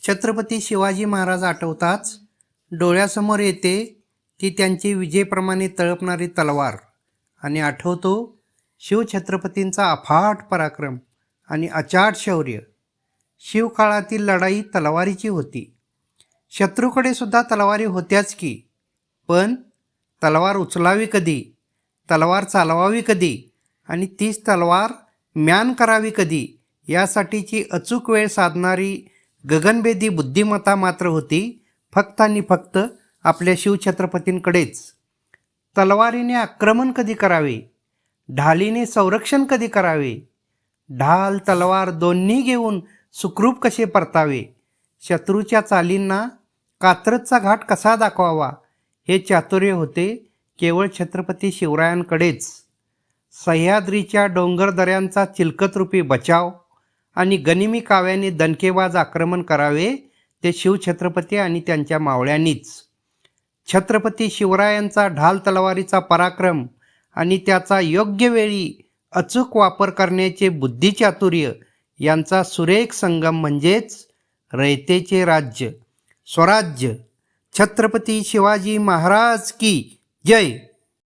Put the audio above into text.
छत्रपती शिवाजी महाराज आठवताच डोळ्यासमोर येते ती त्यांची विजेप्रमाणे तळपणारी तलवार आणि आठवतो शिवछत्रपतींचा अफाट पराक्रम आणि अचाट शौर्य. शिवकाळातील लढाई तलवारीची होती. शत्रूकडे सुद्धा तलवारी होत्याच की, पण तलवार उचलावी कधी, तलवार चालवावी कधी आणि तीच तलवार म्यान करावी कधी यासाठीची अचूक वेळ साधणारी गगनभेदी बुद्धिमत्ता मात्र होती फक्त आणि फक्त आपल्या शिवछत्रपतींकडेच. तलवारीने आक्रमण कधी करावे, ढालीने संरक्षण कधी करावे, ढाल तलवार दोन्ही घेऊन सुखरूप कसे परतावे, शत्रूच्या चालींना कात्रजचा घाट कसा दाखवावा, हे चातुर्य होते केवळ छत्रपती शिवरायांकडेच. सह्याद्रीच्या डोंगरदऱ्यांचा चिलकतरूपी बचाव आणि गनिमी काव्याने दणकेबाज आक्रमण करावे ते शिवछत्रपती आणि त्यांच्या मावळ्यांनीच. छत्रपती शिवरायांचा ढाल तलवारीचा पराक्रम आणि त्याचा योग्य वेळी अचूक वापर करण्याचे बुद्धिचातुर्य यांचा सुरेख संगम म्हणजेच रयतेचे राज्य, स्वराज्य. छत्रपती शिवाजी महाराज की जय.